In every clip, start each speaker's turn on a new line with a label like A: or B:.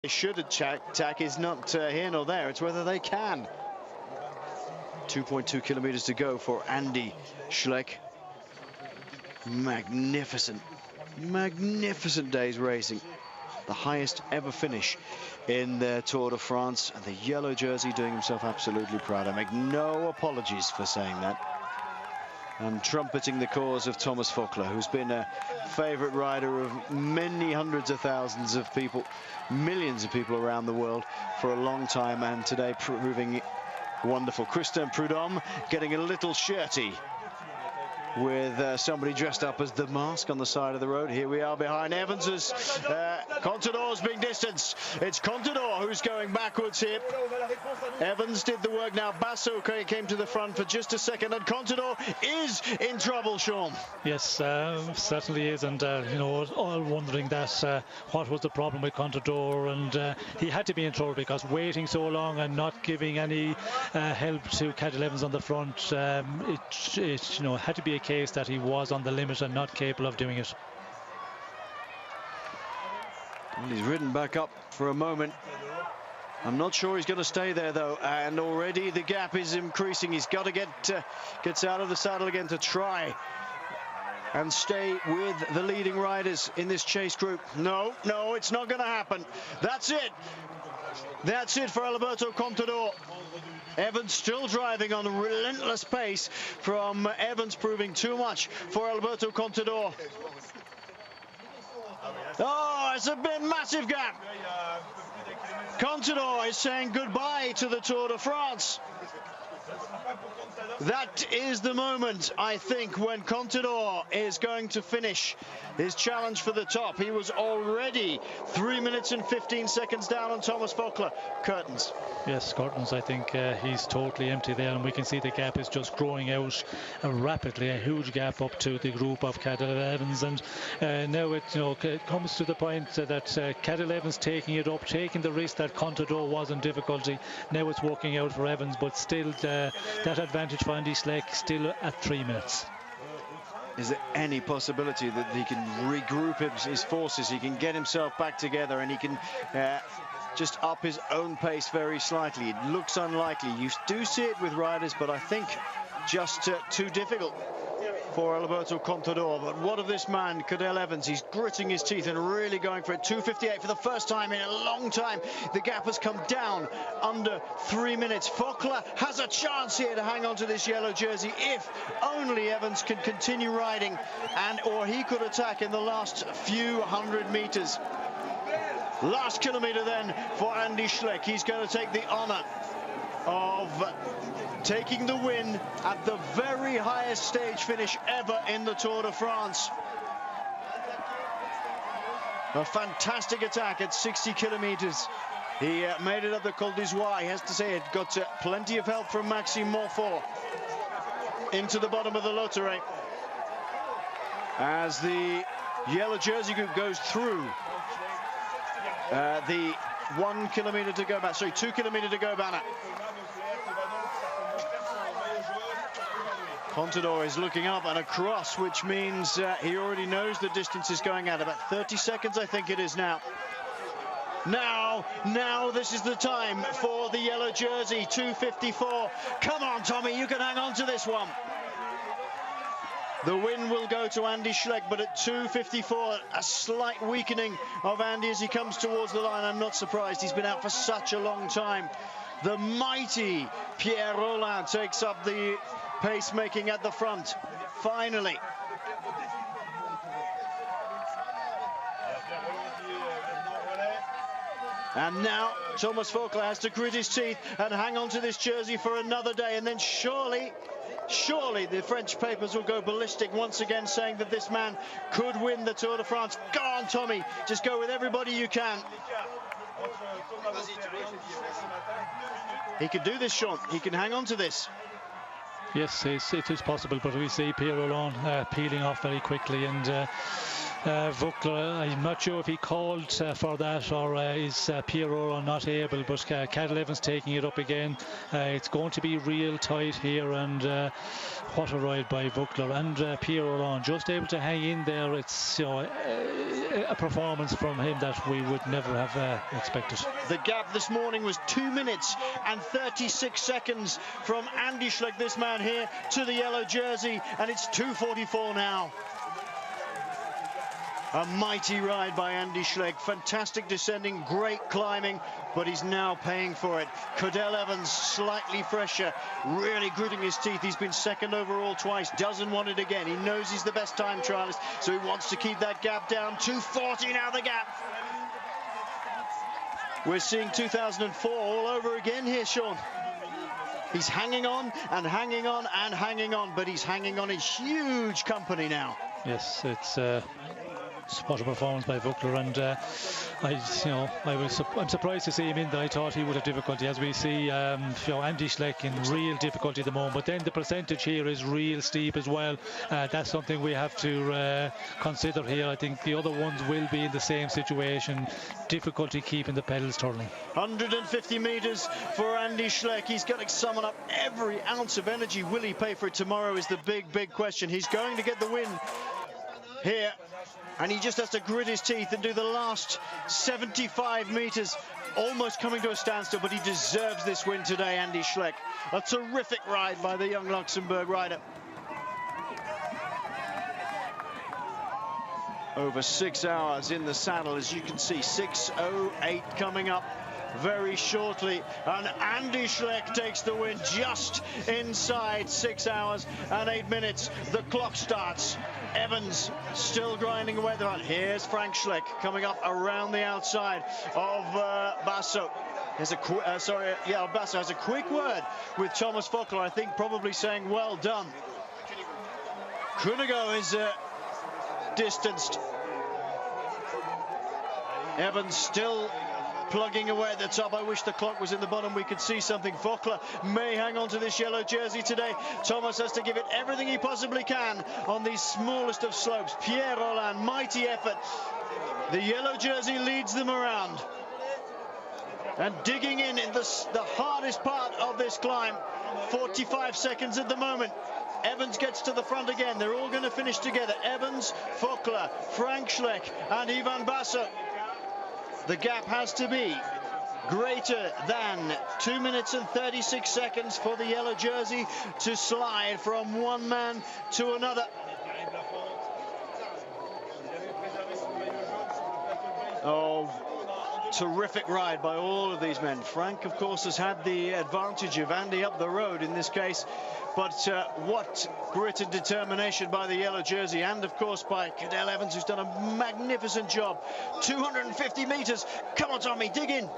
A: They should attack is not here nor there. It's whether they can. 2.2 kilometers to go for Andy Schleck. Magnificent day's racing. The highest ever finish in the Tour de France, and the yellow jersey doing himself absolutely proud. I make no apologies for saying that. And trumpeting the cause of Thomas Voeckler, who's been a favorite rider of many hundreds of thousands of people, millions of people around the world for a long time, and today proving wonderful. Christian Prudhomme getting a little shirty with somebody dressed up as the Mask on the side of the road. Here we are behind Evans as Contador's being distanced. It's Contador who's going backwards here. Evans did the work. Now Basso came to the front for just a second, and Contador is in trouble, Sean.
B: Yes, certainly is, and you know, all wondering that what was the problem with Contador, and he had to be in trouble because waiting so long and not giving any help to Cadel Evans on the front, it you know, had to be a case that he was on the limit and not capable of doing it.
A: Well, he's ridden back up for a moment. I'm not sure he's going to stay there though, and already the gap is increasing. He's got to gets out of the saddle again to try and stay with the leading riders in this chase group. No, it's not going to happen. That's it for Alberto Contador. Evans still driving on a relentless pace from Evans, proving too much for Alberto Contador. Oh, it's a big massive gap. Contador is saying goodbye to the Tour de France. That is the moment, I think, when Contador is going to finish his challenge for the top. He was already 3 minutes and 15 seconds down on Thomas Voeckler. Curtains.
B: Yes, curtains. I think he's totally empty there, and we can see the gap is just growing out rapidly. A huge gap up to the group of Cadel Evans, and now it comes to the point that Cadel Evans taking it up, taking the risk that Contador was in difficulty. Now it's working out for Evans, but still that advantage for Andy Schleck still at 3 minutes.
A: Is there any possibility that he can regroup his forces, he can get himself back together, and he can just up his own pace very slightly? It looks unlikely. You do see it with riders, but I think just too difficult for Alberto Contador. But what of this man, Cadel Evans? He's gritting his teeth and really going for it. 2:58 for the first time in a long time. The gap has come down under 3 minutes. Voeckler has a chance here to hang on to this yellow jersey if only Evans can continue riding, or he could attack in the last few hundred meters. Last kilometer then for Andy Schleck. He's going to take the honor of taking the win at the very highest stage finish ever in the Tour de France. A fantastic attack at 60 kilometers. He made it up the Col du Galibier. He has to say it got plenty of help from Maxime Montfort into the bottom of the Lottery. As the yellow jersey group goes through the 1 kilometer to go back, sorry, 2 kilometer to go banner. Contador is looking up and across, which means he already knows the distance is going out. About 30 seconds, I think it is now. Now this is the time for the yellow jersey, 2:54. Come on, Tommy, you can hang on to this one. The win will go to Andy Schleck, but at 2:54, a slight weakening of Andy as he comes towards the line. I'm not surprised. He's been out for such a long time. The mighty Pierre Rolland takes up the pacemaking at the front, finally. And now Thomas Voeckler has to grit his teeth and hang on to this jersey for another day, and then surely the French papers will go ballistic once again, saying that this man could win the Tour de France. Go on, Tommy, just go with everybody you can. He can do this, Sean. He can hang on to this.
B: Yes, it is possible, but we see Pierre Rolland peeling off very quickly, and Voeckler, I'm not sure if he called for that, or is Pierre Rolland not able, but Cadel Evans taking it up again. It's going to be real tight here, and what a ride by Voeckler and Pierre Rolland, just able to hang in there. It's a performance from him that we would never have expected.
A: The gap this morning was 2 minutes and 36 seconds from Andy Schleck, this man here, to the yellow jersey, and it's 2:44 now. A mighty ride by Andy Schleck, fantastic descending, great climbing, but he's now paying for it. Cadel Evans, slightly fresher, really gritting his teeth. He's been second overall twice, doesn't want it again. He knows he's the best time trialist, so he wants to keep that gap down. 2:40 now, the gap. We're seeing 2004 all over again here, Sean. He's hanging on and hanging on and hanging on, but he's hanging on in huge company now.
B: Yes, it's what a performance by Voeckler, and I'm surprised to see him in there. I thought he would have difficulty, as we see Andy Schleck in real difficulty at the moment, but then the percentage here is real steep as well. That's something we have to consider here. I think the other ones will be in the same situation, difficulty keeping the pedals turning.
A: 150 meters for Andy Schleck. He's got to summon up every ounce of energy. Will he pay for it tomorrow is the big question. He's going to get the win here, and he just has to grit his teeth and do the last 75 meters, almost coming to a standstill, but he deserves this win today, Andy Schleck. A terrific ride by the young Luxembourg rider. Over 6 hours in the saddle, as you can see, 6:08 coming up very shortly, and Andy Schleck takes the win just inside 6 hours and 8 minutes. The clock starts. Evans still grinding away the run. Here's Frank Schleck coming up around the outside of Basso. Basso has a quick word with Thomas Voeckler, I think probably saying well done. Kunigo is distanced. Evans still plugging away at the top. I wish the clock was in the bottom. We could see something. Voeckler may hang on to this yellow jersey today. Thomas has to give it everything he possibly can on these smallest of slopes. Pierre Roland, mighty effort. The yellow jersey leads them around. And digging in the hardest part of this climb. 45 seconds at the moment. Evans gets to the front again. They're all going to finish together. Evans, Voeckler, Frank Schleck and Ivan Basso. The gap has to be greater than 2 minutes and 36 seconds for the yellow jersey to slide from one man to another. Oh, terrific ride by all of these men. Frank, of course, has had the advantage of Andy up the road in this case. But what grit and determination by the yellow jersey, and of course by Cadel Evans, who's done a magnificent job. 250 meters. Come on, Tommy, dig in.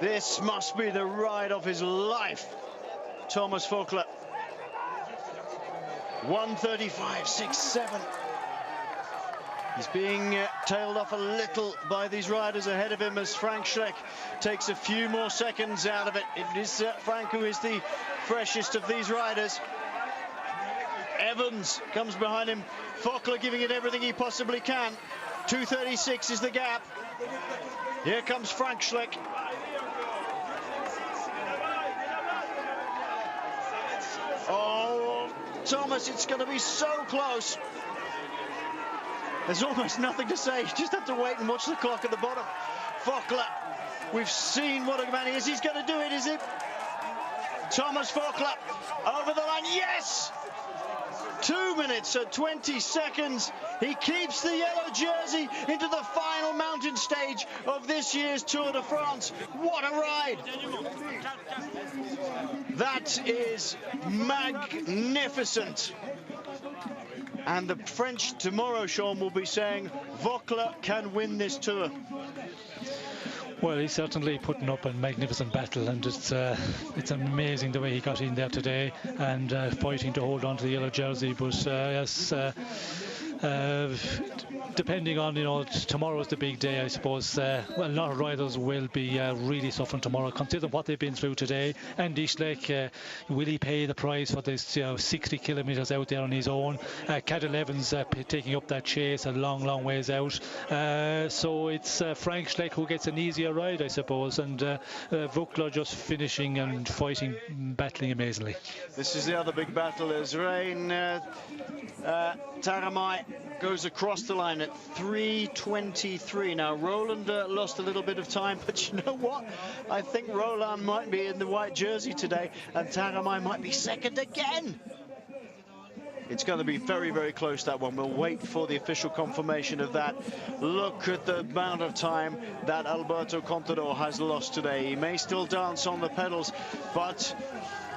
A: This must be the ride of his life. Thomas Voeckler. 1:35.67. He's being tailed off a little by these riders ahead of him as Frank Schleck takes a few more seconds out of it. It is Frank who is the freshest of these riders. Evans comes behind him. Voeckler giving it everything he possibly can. 2:36 is the gap. Here comes Frank Schleck. Oh, Thomas, it's going to be so close. There's almost nothing to say. You just have to wait and watch the clock at the bottom. Voeckler, we've seen what a man he is. He's going to do it, is it? Thomas Voeckler over the line. Yes! 2 minutes and 20 seconds. He keeps the yellow jersey into the final mountain stage of this year's Tour de France. What a ride! That is magnificent. And the French tomorrow, Sean, will be saying Voeckler can win this Tour.
B: Well, he's certainly putting up a magnificent battle, and it's amazing the way he got in there today and fighting to hold on to the yellow jersey. But yes, depending on, tomorrow's the big day, I suppose. Well, a lot of riders will be really suffering tomorrow, considering what they've been through today. Andy Schleck, will he pay the price for this 60 kilometres out there on his own? Cadel Evans taking up that chase a long ways out. So it's Frank Schleck who gets an easier ride, I suppose, and Voeckler just finishing and fighting, battling amazingly.
A: This is the other big battle as Rain Taramai goes across the line at 3:23. Now Roland lost a little bit of time, but you know what? I think Roland might be in the white jersey today, and Taramai might be second again. It's going to be very close, that one. We'll wait for the official confirmation of that. Look at the amount of time that Alberto Contador has lost today. He may still dance on the pedals, but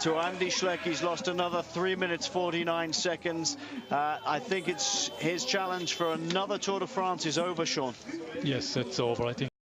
A: to Andy Schleck, he's lost another 3 minutes 49 seconds. I think it's his challenge for another Tour de France is over, Sean.
B: Yes, it's over, I think.